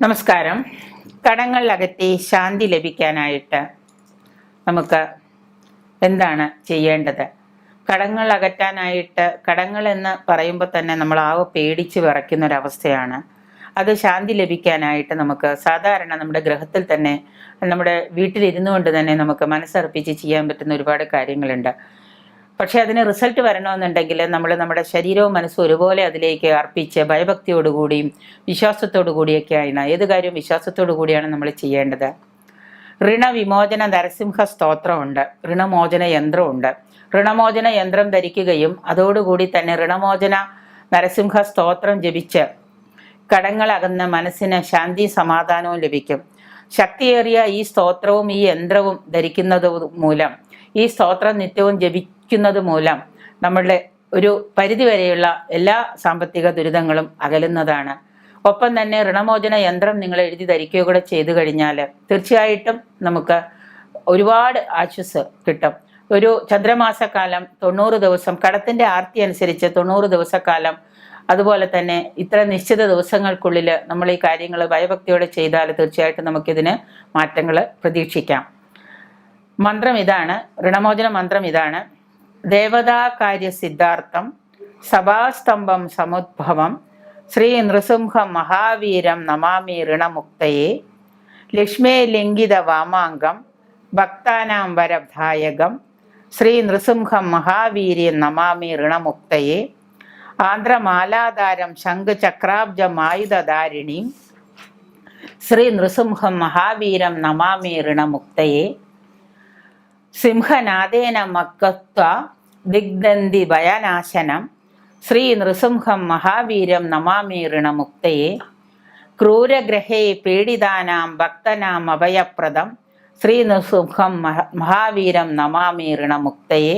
നമസ്കാരം. കടങ്ങൾ അകറ്റി ശാന്തി ലഭിക്കാനായിട്ട് നമുക്ക് എന്താണ് ചെയ്യേണ്ടത്? കടങ്ങൾ അകറ്റാനായിട്ട്, കടങ്ങൾ എന്ന് പറയുമ്പോൾ തന്നെ നമ്മൾ ആകെ പേടിച്ച് വിറയ്ക്കുന്നൊരവസ്ഥയാണ്. അത് ശാന്തി ലഭിക്കാനായിട്ട് നമുക്ക് സാധാരണ നമ്മുടെ ഗൃഹത്തിൽ തന്നെ, നമ്മുടെ വീട്ടിലിരുന്നു കൊണ്ട് തന്നെ നമുക്ക് മനസ്സർപ്പിച്ച് ചെയ്യാൻ പറ്റുന്ന ഒരുപാട് കാര്യങ്ങളുണ്ട്. പക്ഷെ അതിന് റിസൾട്ട് വരണമെന്നുണ്ടെങ്കിൽ നമ്മൾ നമ്മുടെ ശരീരവും മനസ്സും ഒരുപോലെ അതിലേക്ക് അർപ്പിച്ച് ഭയഭക്തിയോടുകൂടിയും വിശ്വാസത്തോടു കൂടിയൊക്കെയാണ്, ഏത് കാര്യവും വിശ്വാസത്തോടു കൂടിയാണ് നമ്മൾ ചെയ്യേണ്ടത്. ഋണവിമോചന നരസിംഹ സ്തോത്രമുണ്ട്, ഋണമോചന യന്ത്രമുണ്ട്. ഋണമോചന യന്ത്രം ധരിക്കുകയും അതോടുകൂടി തന്നെ ഋണമോചന നരസിംഹ സ്തോത്രം ജപിച്ച് കടങ്ങളകന്ന മനസ്സിന് ശാന്തി സമാധാനവും ലഭിക്കും. ശക്തിയേറിയ ഈ സ്തോത്രവും ഈ യന്ത്രവും ധരിക്കുന്നത് മൂലം, ഈ സ്തോത്രം നിത്യവും ജപിക്കുന്നത് മൂലം നമ്മളുടെ ഒരു പരിധിവരെയുള്ള എല്ലാ സാമ്പത്തിക ദുരിതങ്ങളും അകലുന്നതാണ്. ഒപ്പം തന്നെ ഋണമോചന യന്ത്രം നിങ്ങൾ എഴുതി ധരിക്കുക കൂടെ ചെയ്തു കഴിഞ്ഞാൽ തീർച്ചയായിട്ടും നമുക്ക് ഒരുപാട് ആശ്വാസം കിട്ടും. ഒരു ചന്ദ്രമാസക്കാലം 90 ദിവസം, കടത്തിൻ്റെ ആർത്തി അനുസരിച്ച് 90 ദിവസക്കാലം, അതുപോലെ തന്നെ ഇത്ര നിശ്ചിത ദിവസങ്ങൾക്കുള്ളിൽ നമ്മൾ ഈ കാര്യങ്ങൾ ഭയഭക്തിയോടെ ചെയ്താൽ തീർച്ചയായിട്ടും നമുക്കിതിന് മാറ്റങ്ങൾ പ്രതീക്ഷിക്കാം. മന്ത്രം ഇതാണ്, ഋണമോചന മന്ത്രം ഇതാണ്: ദേവതാകാര്യ സിദ്ധാർത്ഥം സഭാസ്തംഭം സമുദ്ഭവം ശ്രീ നൃസിംഹം മഹാവീരം നമാമി ഋണമുക്തയെ ലക്ഷ്മേ ലിംഗിത വാമാംഗം ഭക്താനാം വരദായകം ശ്രീ നൃസിംഹം മഹാവീര്യം നമാമി ഋണമുക്തയെ ആന്ധ്രമാലാധാരം ശംഖചക്രാബ്ജമായുധധാരിണീം ശ്രീ നൃസിംഹം മഹാവീരം നമാമി ഋണമുക്തയെ സിംഹനാദേന മക്കത്വ ദിഗ്ദന്തി ഭയനാശനം ശ്രീ നൃസിംഹം മഹാവീരം നമാമി ഋണമുക്തയെ ക്രൂരഗ്രഹേ പീഡിതാനാം ഭക്തനാം അഭയപ്രദം ശ്രീ നൃസിംഹം മഹാവീരം നമാമി ഋണമുക്തയെ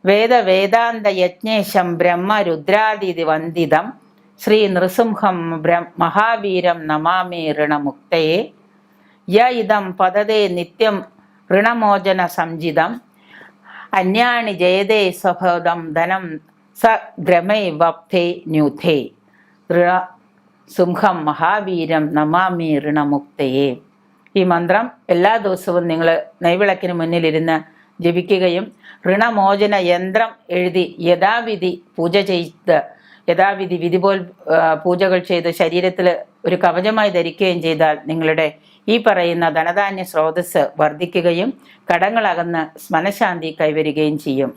വേദവേദാന്ത യജ്ഞേശം ബ്രഹ്മരുദ്രാദിതി വന്ദിതം ശ്രീ നൃസിംഹം മഹാവീരം നമാമി ഋണമുക്തയെ യ ഇദം പദതേ നിത്യം ഋണമോചന സംജിതം അന്യാണി ജയതേ സ്വഭോദം ധനം സ ഗ്രമൈ വപ്തേ ന്യൂഥേ ഋണസിംഹം മഹാവീരം നമാമി ഋണമുക്തയെ. ഈ മന്ത്രം എല്ലാ ദിവസവും നിങ്ങൾ നെയ്വിളക്കിന് മുന്നിലിരുന്ന് ജപിക്കുകയും ഋണമോചന യന്ത്രം എഴുതി യഥാവിധി പൂജ ചെയ്ത്, യഥാവിധി വിധിപോൽ പൂജകൾ ചെയ്ത് ശരീരത്തിൽ ഒരു കവചമായി ധരിക്കുകയും ചെയ്താൽ നിങ്ങളുടെ ഈ പറയുന്ന ധനധാന്യ സ്രോതസ് വർദ്ധിക്കുകയും കടങ്ങളകന്ന് മനഃശാന്തി കൈവരികയും ചെയ്യും.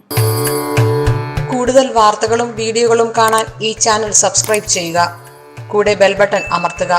കൂടുതൽ വാർത്തകളും വീഡിയോകളും കാണാൻ ഈ ചാനൽ സബ്സ്ക്രൈബ് ചെയ്യുക. കൂടെ ബെൽ ബട്ടൺ അമർത്തുക.